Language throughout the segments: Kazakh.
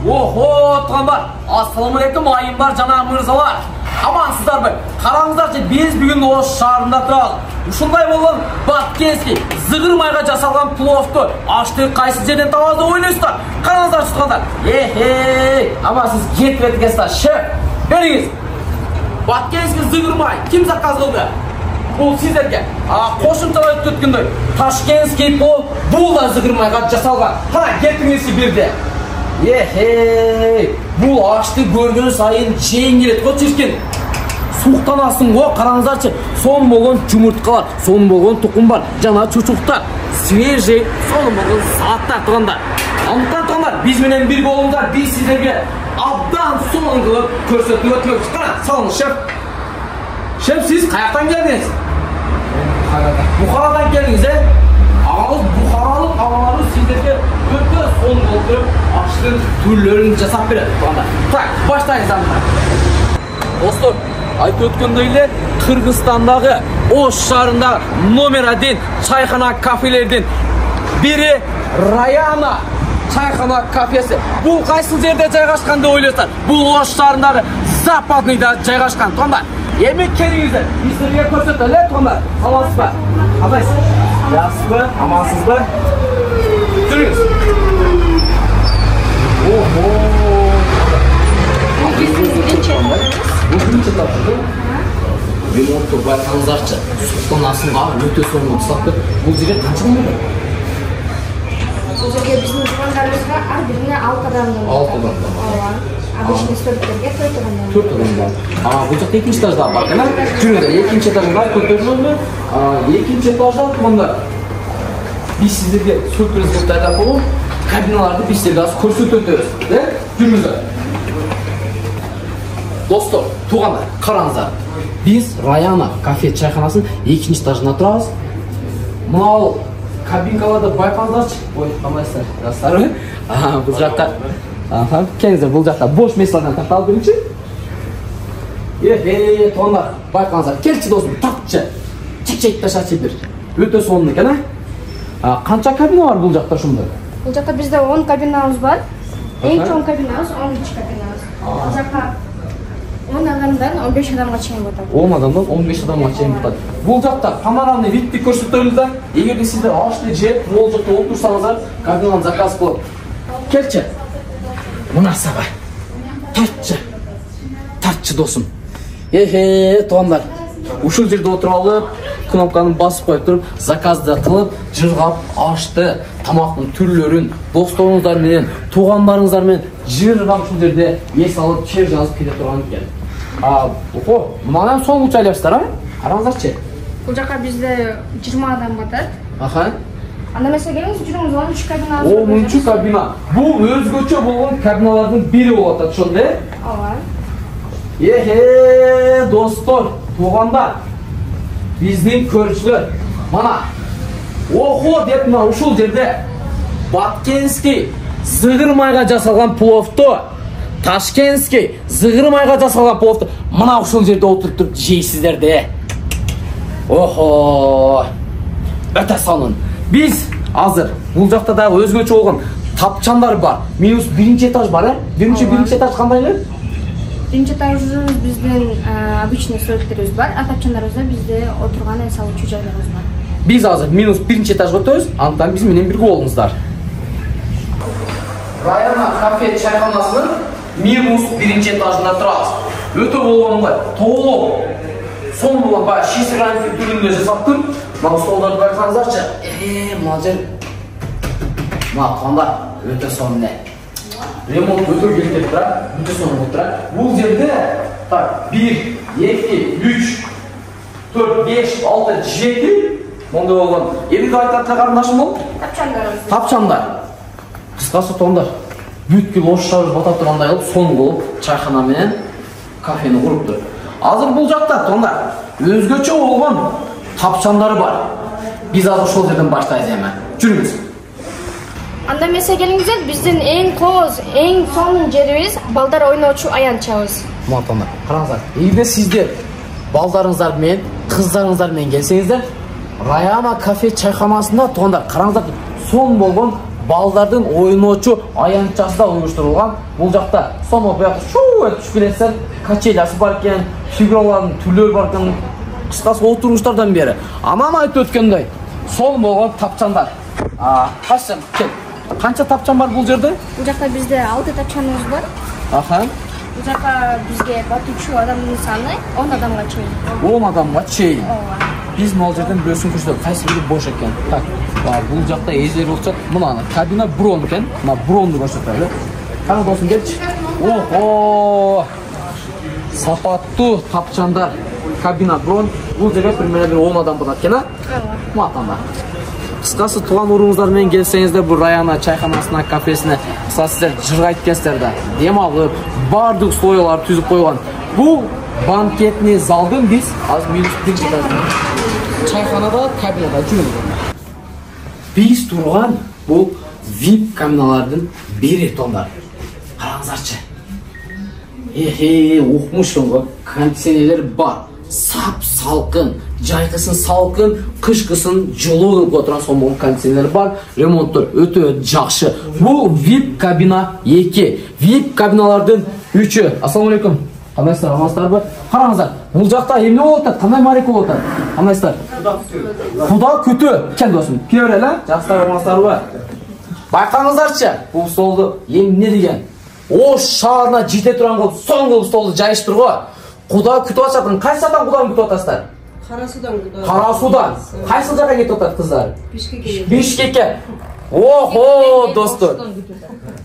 Oho, tug'anlar. Assalomu alaykum ayımlar, jana mırzalar. Amansızlar mı? Qarаңыздарчы, biz bugün Oş şahrında turabыз. Ушундай болгон Баткенский зыгыр майга жасалган пловду ашты кайсы жерден табабыз деп ойлойсуздар? Караңыздарчы тug'anlar. Ama siz ketip etkensizlar. Шеф, бериңиz. Баткенский зыгыр май kim заказ кылды? Бул сиздерге. Кошумчалап өткөндөй Ташкентский плов бул да зыгыр майга жасалган. Кана кетиңизчи бирде. Бұл ашты көрген сайын жейін келеді ғой чешкен. Суықтанасың ғой, қараңыздарчы. Сон болған жұмыртқалар, сон болған тұқым бар, жана чучуқтар, свежий, сон болған сағаттар туғандар. Андықтан туғандар, біз менен бір болыңдар, біз сіздерге абдан сон қылып көрсетіп өтмек. Қара, салыңыз, шеф. Шеф, сіз қаяқтан келдіңіз? Бұхарадан келдіңіз, Ağız Buxaralıq havaları sizlerge öte son oldurup açtığın türlerini жасап береді. Так, başlayın zanlar. Dostlar, ayıp ötkendöyle Kırgızistan'daki Oş şahrında номер 1 çayxana kafelerden biri Rayana çayxana kafesi. Bu qaysı yerde жайгашкан деп ойлойсуздар? Bu Oş şahrındагы Западныйда жайгашкан. Тондар, yemek келиңиздер. Bizlerge көрсөтөлө, тондар. Саламатсыз ба? Абайсыз? Yaxşı mı? Amansız mı? Durunuz. Oho. Birinci taşıdı. Benim orta baykanızlarca. Sultan aslında öte sonunu ıslattı. Bu zile kaç mı oldu? Bu zile bizim tuğanlarımızda birine 6 adamdan. 6 adamdan. Обычный столиктерге 4 adamdan. 4 adamdan. Bu жақта екінші этажда бар, кана? Жүріңіздер, екінші этажда көтерілді. Екінші этажда бұнда біз сіздерге сюрприз болып айтып болу, кабиналарды біз сіздерге аз көрсетіп өтеміз. Жүріңіздер. Достар, туғандар, қараңыздар. Біз Rayana кафе чайханасын екінші этажында тұрамыз. Мынау кабинкаларды байқаңыздаршы. Ой, қамайсыздар, жастар. Бұл жақта Kendinize bulacaklar. Boş mesajdan taktal birinci. Tuğanlar, baykanızlar. Kelçi dostum, takçı. Çek taşa çedir. Öte sonunu kena. Kança kabina var bulacaklar şunda? Bulacaklar bizde 10 kabinamız var. En çok kabinamız 13 kabinamız. Bulacaklar 10 adamdan 15 adamga çeyin batadi. 10 adamdan 15 adamga çeyin batadi. Bulacaklar panoramiy видти көрсөтөбүз. Эгерде сиздер ашты жеп, мол жакта отурсаңыздар, кабинаны заказ кылып. Келчи. Mına sabah. Tartçı dostum. Tuğanlar. Uşul жерде отырып алып, кнопканы басып қойып тұрып, заказды қылып, жырғап, ашты, тамақтың түрлерін, достарыңыздар менен, туғандарыңыздар менен жырғап ушул жерде ес алып, чер жазып кете тұрған екен. Мындан соң учайларсыздар, қараңыздарчы. Бұл жаққа бізде 20 адам батады. Анда mesela geliniz жүріңіз 13 kabina. 13 kabina. Bu özgöçe болған kabinalardan biri oladı şunda. Dostlar, туғандар. Bizning көршілер. Mana. Oho deb mына ушул жерде Баткенский зыгыр майга жасалган пловду, Ташкентский зыгыр майга жасалган пловду мына ушул жерде отуруп туруп жейсиздер де. Охо. Өтө сонун. Biz hazır. Бұл жақта да өзгөчө болгон тапчандар бар. Минус 1-ci этаж бар, Birinci этаж кандайлар? Birinci этажыбыз биздин обычный столиктерибиз бар, а тапчандарыбызда бизде отурган эс алуучу жайларыбыз бар. Biz hazır minus 1-ci этажга өтөбүз, антан биз менен бирге болуңуздар. Rayana кафе чайханасынын минус 1-ci этажында турабыз. Өтө болгонго толук сон болгон баягы шисранфи түрүндө жасаптыр. Мына столдарды байқаңыздарчы. Мына жер. Мына туғандар өте сонун. Ремонт өте келіп тұр, өте сонун болып тұр. Бұл жерде 1, 2, 3, 4, 5, 6, 7 Монда болған. Енді айтқан қарындашым бол? Тапчандар. Қысқасы туғандар. Бүткіл Ош шаһары бата тұрғандай қылып, сон болып чайхана менен кафені құрып тұр. Азыр бұл жақта туғандар өзгөчө болған тапчандары бар. Biz azı ошол жерден баштайбыз эми. Жүрүңүз. Анда месе келиңиздер, биздин эң кооз, эң сонун жерибиз балдар ойночу аянтчабыз. Мактандар. Караңыздар. Эгерде сиздер балдарыңыздар менен, кыздарыңыздар менен келсеңиздер, Rayana кафе чайханасында тугандар, караңыздар, сон болгон балдардын ойночу аянтчасы да уюштурулган. Бул жакта сомо буяк шуу түшүп келесиң, качелясы бар экен, фигуралардын түрлөрү бар экен. Кыскасы отуруштардан бери. Анан айтып өткөндөй, сол болгон тапчандар. Кайсы кел. Канча тапчан бар бул жерде? Бул жакта бизде 6 тапчаныбыз бар. Аха. Бул жака бизге батуучу адамдын саны 10 адамга чейин. 10 адамга чейин. Биз могул жерден бөлсүн көрсөтөбүз. Кайсы бири бош экен. Так. Бул жакта эзер болсо, мына кабина брон экен. Мына бронду көрсөтөлү. Кана досум келчи. Охо! Сапаттуу тапчандар. Кабина брон. Бул жерге примерно 10 адам болот экен, а? Матанда. Кыскасы туган уруңуздар менен келсеңиздер бул района чайханасына, кафесине, кыскасы силер жыргайт экенсиздер да. Дем алып, бардык стойлар түзүп койгон. Бул банкетный залдын биз азыр минус чайханада, кабинада жүрөбүз. Биз турган бул VIP кабиналардын бири тондар. Караңыздарчы. Укмушсуң, кондиционерлер бар. Сап салкын, жайкысын салкын, кышкысын жылуу кылып отурган сонун кондиционерлер бар. Ремонттор өтө жакшы. Бул VIP кабина 2. VIP кабиналардын 3-ü. Ассаламу алейкум. Кандайсыздар, амансыздарбы? Караңыздар, бул жакта эмне болуп атат? Кандай марика болуп атат? Кандайсыздар? Куда күтүү. Кел досум, келе бер эле. Жакшылар, амансыздарбы? Байкаңыздарчы, бул столду эмне деген? Ош шаарына жете турган кылып, соңку столду жайыштыр го. Куда күтүп атасың? Кайсы жактан куданы күтүп атасыздар? Карасудан күтүп. Карасудан. Кайсы жакка кетип атат кыздар? Бишкекке. Бишкекке. Охо, достор.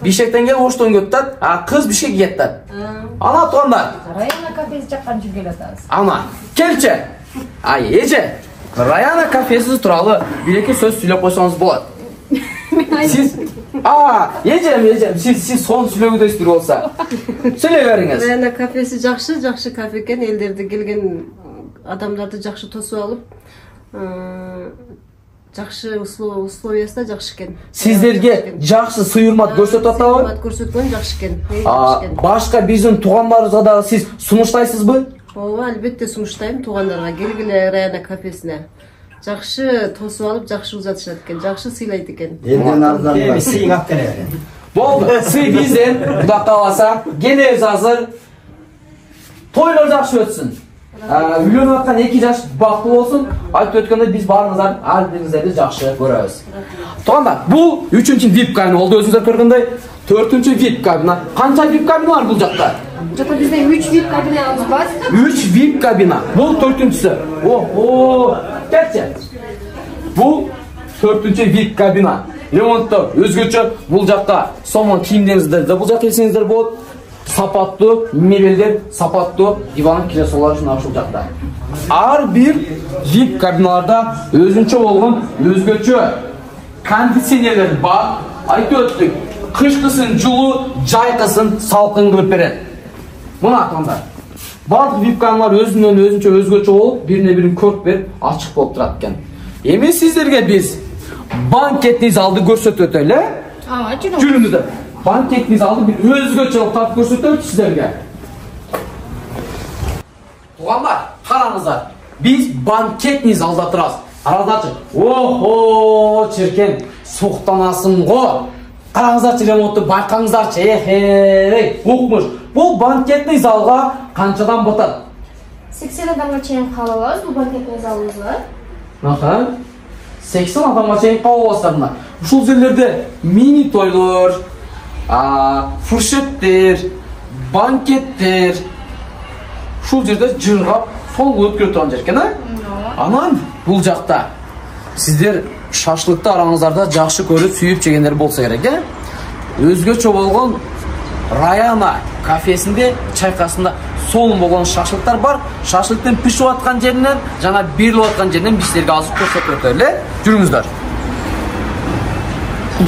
Бишкектен келип Оштон кетип атат, кыз Бишкекке кетип атат. Ана туугандар. Района кафеси жаккан жүрүп келатабыз. Ана, келчи. Эже, района кафеси тууралуу бир-эки сөз сүйлөп койсоңуз болот. Сиз эжем, сиз сонун сүйлөгүдөйсүздөр болса. Сүйлөй бериңиз. Района кафеси жакшы кафе экен, элдерди келген адамдарды жакшы тосуп алып, жакшы условиясында жакшы экен. Сиздерге жакшы сыйырмат көрсөтүп атабы? Сыйырмат көрсөткөн жакшы экен. Башка биздин туугандарыбызга дагы сиз сунуштайсызбы? Ооба, албетте сунуштайм туугандарга. Келгиле района кафесине. Жакшы тосуп алып, жакшы узатышат экен, жакшы сыйлайт экен. Элден арзан сыйгап берет. Болду, сый бизден, Кудай кааласа, келебиз азыр. Тойлор жакшы өтсүн. Үйлөнүп аткан 2 жаш бактылуу болсун. Айтып өткөндөй биз баарыңыздар ар бириңиздерди жакшы көрөбүз. Туугандар, бул 3-чү VIP кабина болду, өзүңүздөр көргөндөй. 4-чү VIP кабина. Канча VIP кабина бар бул жакта? Жакта бизде 3 VIP кабинабыз бар. 3 VIP кабина. Бул 4-чүсү. Охо, кетчи. Бул 4-чү VIP кабина. Ремонттор өзгөчө. Бул жакта сомон кийимдериңиздер да бул жакка келсеңиздер болот. Сапаттуу мебелдер, сапаттуу диван креслолор ушул жакта. Ар бир VIP кабиналарда өзүнчө болгон өзгөчө кондиционерлер бар. Айтып өттүк. Кышкысын жылуу, жайкысын салкын кылып берет. Мына таңдар. Бардык VIP кабиналар өзүнчө өзгөчө болуп, бирине-бирин көрүп берип, ачык болуп турат экен. Эми сиздерге биз банкетный залды көрсөтөт эле. Жүрүңүздөр. Банкетный залды бир өзгөчө тартып көрсөтөт сиздерге. Туугандар, караңыздар. Биз банкетный залда турабыз. Караңыздарчы. Охо, черкен, суктанасың го. Караңыздарчы ремонтту байкаңыздарчы. Укмуш. Бул банкетный залга канчадан батат? 80 адамга чейин кабыл алабыз бул банкетный залыбызга. Аха. 80 адамга чейин кабыл аласыздар. Ушул жерлерде мини тойлор, фуршеттер, банкеттер. Ушул жерде жыргап, сол өткөрүп турган жер экен, Анан бул жакта сиздер шашлыкты араңыздарда жакшы көрүп, сүйүп жегендер болсо керек, Өзгөчө болгон района кафесинде, чайкасында сонун болгон шашлыктар бар. Шашлыктын пишип аткан жеринен жана берилип аткан жеринен биз силерге азыр көрсөтүп өтөлү. Жүрүңүздөр.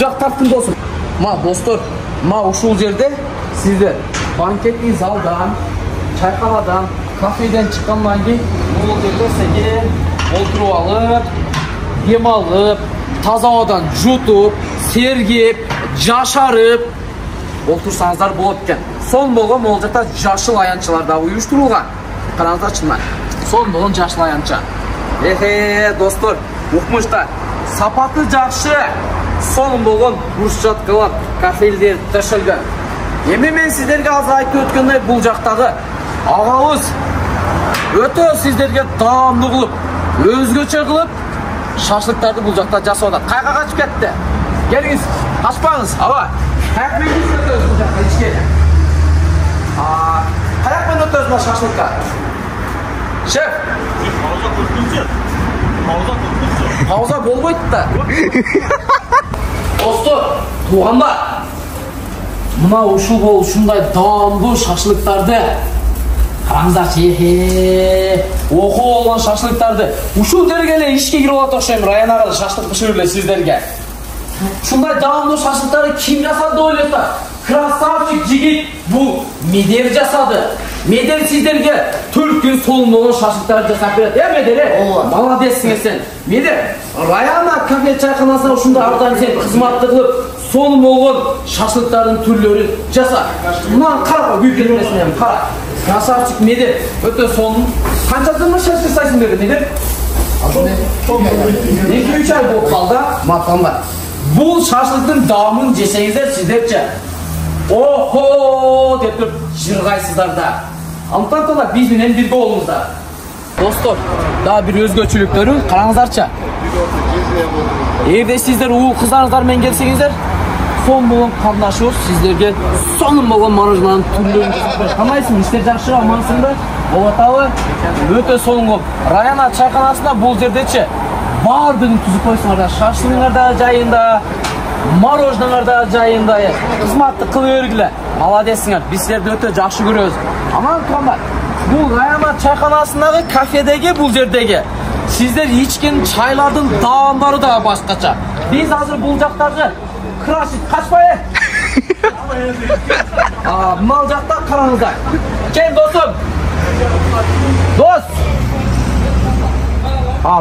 Жак тарттым болсун. Ма достор, ушул жерде сиздер банкетный залдан, чайканадан, кафеден чыккандан кийин бул жерде сеге олтуруп алып, дем алып, таза абадан жутуп, сергеп, жашарып олтурсаңыздар болот экен. Сонун болгон могул жакта жашыл аянчалар да уюштурулган. Караңыздарчы мына. Сонун болгон жашыл аянча. Достор, укмуштар, сапаты жакшы, сонун болгон брусчаткалар, кафелдер төшөлгөн. Эми мен сиздерге азыр айтып өткөндөй бул жактагы агабыз өтө сиздерге даамдуу кылып, өзгөчө кылып шашлыктарды бул жакта жасап атат. Кайга качып кетти? Келиңиз, качпаңыз. Аба, каяк менен өтөбүз бул жакка ичкене. Каяк менен өтөбүз бул шашлыкка? Шеф, пауза болбойт да. Достор, туугандар, мына ушундай даамдуу шашлыктарды караңыздарчы. Охо болгон шашлыктарды ушул жерге эле ишке кирип атат окшойм. Раян ага шашлык бышырып эле сиздерге. Ушундай даамдуу шашлыктарды ким жасады деп ойлойсуңар? Красавчик жигит бул Медер жасады. Медер сиздерге 4 күн сонун болгон шашлыктарды жасап берет. Медер, молодецсиң сен. Медер, Раяна кафе чайканасына ушундай абдан сен кызматты кылып, сонун болгон шашлыктардын түрлөрүн жаса. Мына кара күйүп кетмесин, кара. Красавчик Медер, өтө сонун. Канча жыл шашлык жасайсың деп Медер? 2-3 ай болуп калды, матамдар. Бул шашлыктын даамын жесеңиздер сиздерче охо деп туруп жыргайсыздар да. Антон биз менен бирге болуңуздар. Достор, дагы бир өзгөчөлүктөрү караңыздарчы. Эгерде сиздер уул кыздарыңыздар менен келсеңиздер, сонун болгон кандашыбыз сиздерге сонун болгон мороженанын түрлөрүн жасап берет. Камайсың, иштер жакшы, амансыңбы? Болуп атабы? Өтө сонун. Раяна чайканасында бул жердечи бардыгын түзүп койсуңар да, шашлыгыңар да жайында, мороженоңар да жайында. Кызматты кылып бергиле. Молодецсиңер. Биз силерди өтө жакшы көрөбүз. Аман туугандар, бул Раяна чайканасындагы кафедеги бул жердеги сиздер ичкен чайлардын даамдары да башкача. Биз азыр бул жактагы крашит качпай. Мал жакта караңыздар. Кел досум. Дос.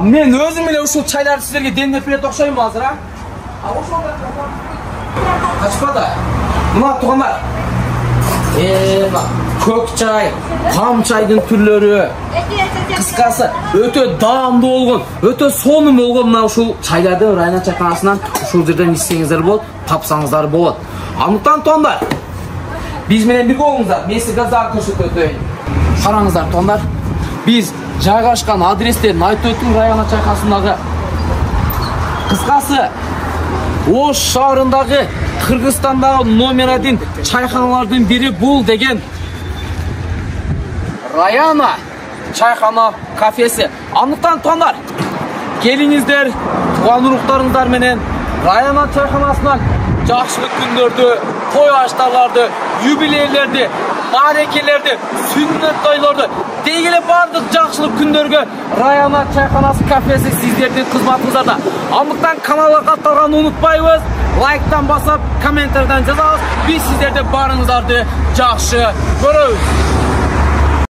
Мен өзүм эле ушул чайларды сиздерге демдеп берет окшойм азыр, ошондой качпа да. Мына туугандар. Көк чай, кам чайдын түрлөрү. Кыскасы, өтө даамдуу болгон, өтө сонун болгон мына ушул чайларды Раяна чайканасынан ушул жерден ичсеңиздер болот, тапсаңыздар болот. Андыктан туугандар, биз менен бирге болуңуздар. Мен сизге дагы көрсөтөт өтөйүн. Караңыздар туугандар. Биз жайгашкан адрестерин айтып өттүм Раяна чайканасындагы. Кыскасы, Ош шаарындагы Кыргызстандагы номер 1 чайканалардын бири бул деген Раяна чайкана кафеси. Андыктан туугандар, келиңиздер, тууган уруктарыңыздар менен Раяна чайканасынан жакшылык күндөрдү, той аштарларды, юбилейлерди, барекелерди, сүннөт тойлорду, дегеле бардык жакшылык күндөргө Раяна чайканасы кафеси сиздердин кызматыңыздарда. Андыктан каналга катталганды унутпайбыз. Лайктан басып, комменттерден жазабыз. Биз сиздерди барыңыздарды жакшы көрөбүз.